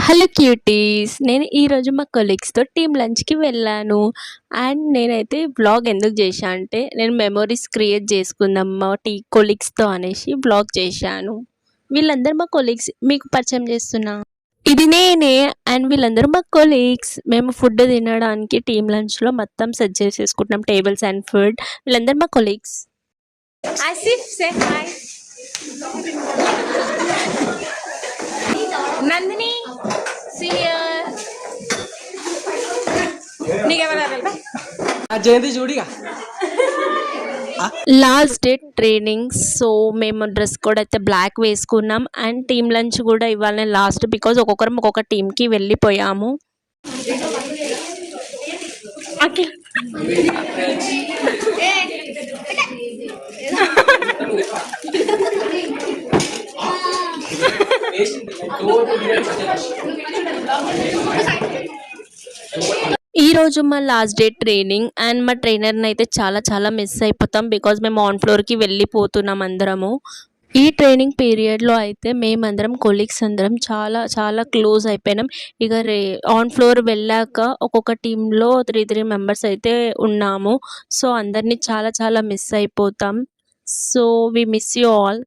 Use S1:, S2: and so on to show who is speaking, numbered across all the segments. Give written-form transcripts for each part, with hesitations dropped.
S1: Hello cuties, నేను ఈరోజు మా కొలీగ్స్తో టీమ్ లంచ్కి వెళ్ళాను. అండ్ నేనైతే వ్లాగ్ ఎందుకు చేశా అంటే, నేను మెమొరీస్ క్రియేట్ చేసుకుందాం మా కొలీగ్స్తో అనేసి వ్లాగ్ చేశాను. వీళ్ళందరూ మా కొలీగ్స్, మీకు పరిచయం చేస్తున్నా. ఇది నేనే. అండ్ వీళ్ళందరూ మా కొలీగ్స్. మేము ఫుడ్ తినడానికి టీమ్ లంచ్లో మొత్తం సెట్ చేసేసుకుంటున్నాం, టేబుల్స్ అండ్ ఫుడ్. వీళ్ళందరూ మా colleagues.
S2: Asif say hi. Nandini senior
S3: Jayanthi చూడిగా
S1: లాస్ట్ డే ట్రైనింగ్, సో మేము డ్రెస్ కోడ్ అయితే బ్లాక్ వేసుకున్నాం. అండ్ టీమ్ లంచ్ కూడా ఇవ్వాలని లాస్ట్, బికాజ్ ఒక్కొక్కరం ఒక్కొక్క టీంకి వెళ్ళిపోయాము. ఈ రోజు మా లాస్ట్ డే ట్రైనింగ్. అండ్ మా ట్రైనర్ని అయితే చాలా చాలా మిస్ అయిపోతాం, బికాజ్ మేము ఆన్ ఫ్లోర్కి వెళ్ళిపోతున్నాం అందరము. ఈ ట్రైనింగ్ పీరియడ్లో అయితే మేమందరం కొలీగ్స్ అందరం చాలా చాలా క్లోజ్ అయిపోయినాం. ఇక ఆన్ ఫ్లోర్ వెళ్ళాక ఒక్కొక్క టీంలో 3 మెంబర్స్ అయితే ఉన్నాము. సో అందరినీ చాలా చాలా మిస్ అయిపోతాం. So we miss you all.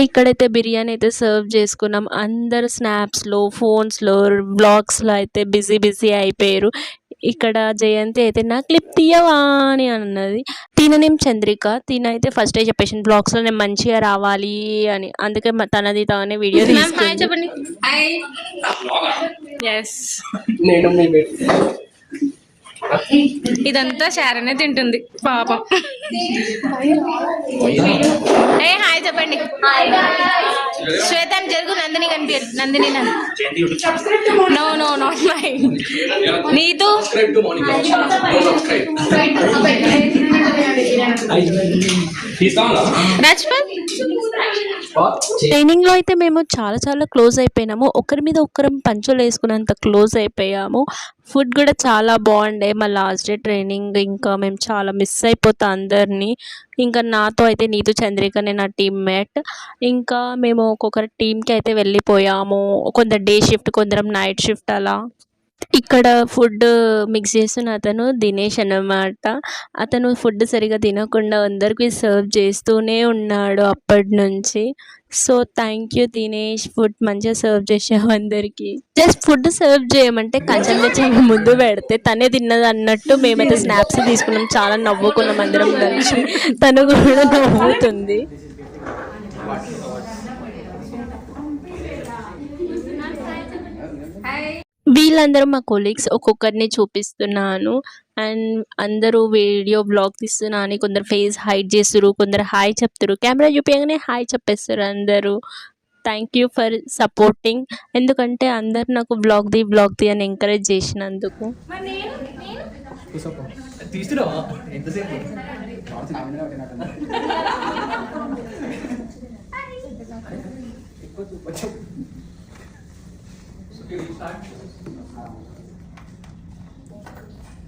S1: ఇక్కడైతే బిర్యానీ అయితే సర్వ్ చేసుకున్నాం. అందరు స్నాప్స్లో, ఫోన్స్లో, బ్లాగ్స్లో అయితే బిజీ బిజీ అయిపోయారు. ఇక్కడ జయంతి అయితే నా క్లిప్ తీయవా అని అన్నది. తిననేం చంద్రిక, తిన అయితే ఫస్ట్ చెప్పేసింది బ్లాగ్స్లో నేను మంచిగా రావాలి అని. అందుకే తనది తానే వీడియో తీసుకుంది.
S2: ఇదంతా శారనే తింటుంది పాపం. ఏ హాయ్ చెప్పండి. శ్వేతాన్ని జరుగు, నందిని కనిపించదు. Nandini no no not my. Neetu
S1: training లో అయితే మేము చాలా చాలా క్లోజ్ అయిపోయినాము. ఒకరి మీద ఒకరం పంచులు వేసుకున్నంత క్లోజ్ అయిపోయాము. ఫుడ్ కూడా చాలా బాగుండే. మా లాస్ట్ డే ట్రైనింగ్ ఇంకా మేము చాలా మిస్ అయిపోతాం అందరినీ. ఇంకా నాతో అయితే నీతు చంద్రికనే నా టీమ్మేట్. ఇంకా మేము ఒక్కొక్కరి టీంకి అయితే వెళ్ళిపోయాము. కొందరు డే షిఫ్ట్, కొందరం నైట్ షిఫ్ట్ అలా. ఇక్కడ ఫుడ్ మిక్స్ చేస్తున్న అతను దినేష్ అన్నమాట. అతను ఫుడ్ సరిగా తినకుండా అందరికీ సర్వ్ చేస్తూనే ఉన్నాడు అప్పటి నుంచి. So thank you Dinesh, food మంచిగా సర్వ్ చేసావు అందరికీ. జస్ట్ ఫుడ్ సర్వ్ చేయమంటే కంచెం తెచ్చి ముందు పెడితే తనే తిన్నది అన్నట్టు మేమైతే స్నాప్స్ తీసుకున్నాం. చాలా నవ్వుకున్నాం అందరం కలిసి. తను కూడా నవ్వుతుంది. వీళ్ళందరూ మా కొలీగ్స్. ఒక్కొక్కరిని చూపిస్తున్నాను. అండ్ అందరూ వీడియో బ్లాగ్ తీస్తున్నాను. కొందరు ఫేస్ హైడ్ చేస్తారు, కొందరు హాయ్ చెప్తారు. కెమెరా చూపించగానే హాయ్ చెప్పేస్తారు అందరూ. Thank you for supporting. ఎందుకంటే అందరు నాకు బ్లాగ్ ది అని ఎంకరేజ్ చేసినందుకు.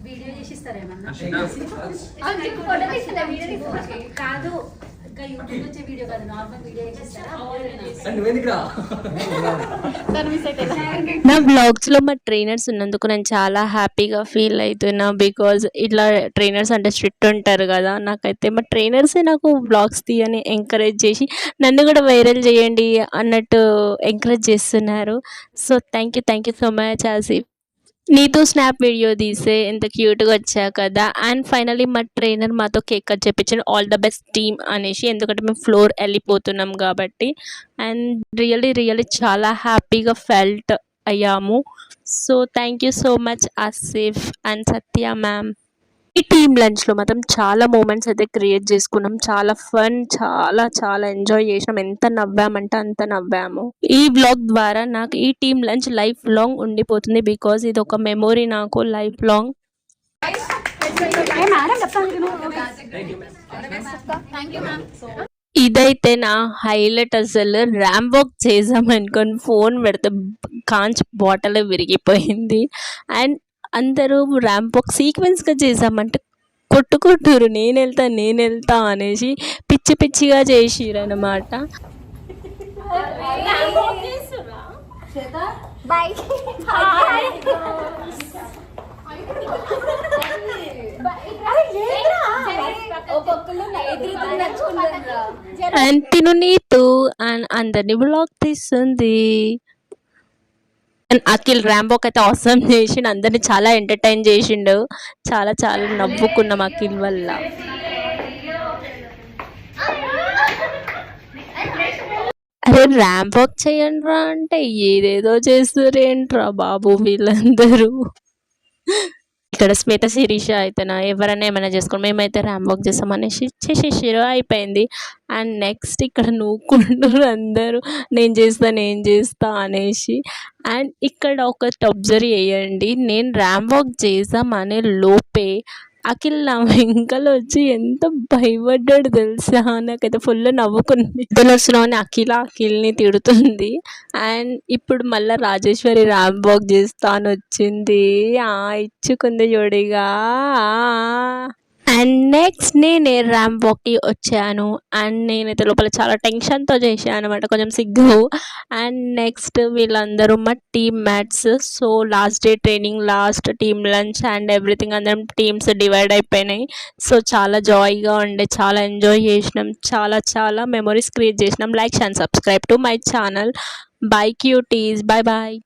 S4: వీడియో చేసిస్తారేమన్నా కాదు, ఇంకా యూట్యూబ్ వచ్చే వీడియో కాదు, నార్మల్ వీడియో చేసిస్తారా?
S1: నా బ్లాగ్స్లో మా ట్రైనర్స్ ఉన్నందుకు నేను చాలా హ్యాపీగా ఫీల్ అవుతున్నా. బికాజ్ ఇట్లా ట్రైనర్స్ అంటే స్ట్రిక్ట్ ఉంటారు కదా. నాకైతే మా ట్రైనర్సే నాకు బ్లాగ్స్ తీయని ఎంకరేజ్ చేసి నన్ను కూడా వైరల్ చేయండి అన్నట్టు ఎంకరేజ్ చేస్తున్నారు. So thank you so much Asif. నీతో స్నాప్ వీడియో తీసే ఎంత క్యూట్గా వచ్చా కదా. అండ్ ఫైనలీ మా ట్రైనర్ మాతో కేక్ కట్ చెప్పించాడు, ఆల్ ద బెస్ట్ టీమ్ అనేసి. ఎందుకంటే మేము ఫ్లోర్ వెళ్ళిపోతున్నాం కాబట్టి. అండ్ రియల్లీ చాలా హ్యాపీగా ఫెల్ట్ అయ్యాము. So thank you so much Asif and Satya ma'am. ఈ టీమ్ లంచ్లో మాత్రం చాలా మూమెంట్స్ అయితే క్రియేట్ చేసుకున్నాం. చాలా ఫన్, చాలా చాలా ఎంజాయ్ చేసినాం. ఎంత నవ్వామంటే అంత నవ్వాము. ఈ బ్లాగ్ ద్వారా నాకు ఈ టీమ్ లంచ్ లైఫ్ లాంగ్ ఉండిపోతుంది. బికాజ్ ఇది ఒక మెమొరీ నాకు లైఫ్ లాంగ్. ఇదైతే నా హైలైట్. అసలు ర్యాంప్ వాక్ చేసామనుకొని ఫోన్ పెడితే కాంచ్ బాటిల్ విరిగిపోయింది. అండ్ అందరూ ర్యాంప్ వాక్ సీక్వెన్స్గా చేసామంటే కొట్టుకుంటారు, నేను వెళ్తా అనేసి పిచ్చిగా చేసిరు అనమాట.
S4: బాయ్
S1: అండ్ తిను నీతు అండ్ అందరిని బ్లాగ్ తీస్తుంది. అండ్ అఖిల్ ర్యాంబోక్ అయితే అవసరం చేసిండు, అందరిని చాలా ఎంటర్టైన్ చేసిండు. చాలా చాలా నవ్వుకున్నాం అఖిల్ వల్ల. అరే ర్యాంప్ వాక్ చేయండి రా అంటే ఏదేదో చేస్తురేంట్రా బాబు వీళ్ళందరూ. ఇక్కడ శ్వేత శిరీష అయితేనా ఎవరైనా ఏమైనా చేసుకోండి, మేమైతే ర్యాంప్ వాక్ చేస్తామనేసి చేసేసారు, అయిపోయింది. అండ్ నెక్స్ట్ ఇక్కడ నూకుంటారు అందరూ నేను చేస్తా అనేసి. అండ్ ఇక్కడ ఒకటి అబ్జర్వ్ చేయండి, నేను ర్యాంప్ వాక్ చేద్దామనే లోపే అఖిల్ నా వెంకలు వచ్చి ఎంత భయపడ్డాడు తెలుసా. నాకైతే ఫుల్ నవ్వుకుంది. ఇద్దరు వస్తున్నావు అని అఖిల్ని తిడుతుంది. అండ్ ఇప్పుడు మళ్ళీ రాజేశ్వరి ర్యాంప్ వాక్ చేస్తా అని వచ్చింది. ఇచ్చుకుంది జోడిగా. అండ్ నెక్స్ట్ నేను ర్యాంప్ వాక్కి వచ్చాను. అండ్ నేనైతే లోపల చాలా టెన్షన్తో చేశాను అనమాట, కొంచెం సిగ్గు. అండ్ నెక్స్ట్ వీళ్ళందరూ మా team mates. So last day training, last team lunch and everything, అందరం టీమ్స్ డివైడ్ అయిపోయినాయి. సో చాలా జాయ్గా ఉండే, చాలా ఎంజాయ్ చేసినాం, చాలా చాలా మెమరీస్ క్రియేట్ చేసినాం. Like and subscribe to my channel. Bye cuties, bye bye.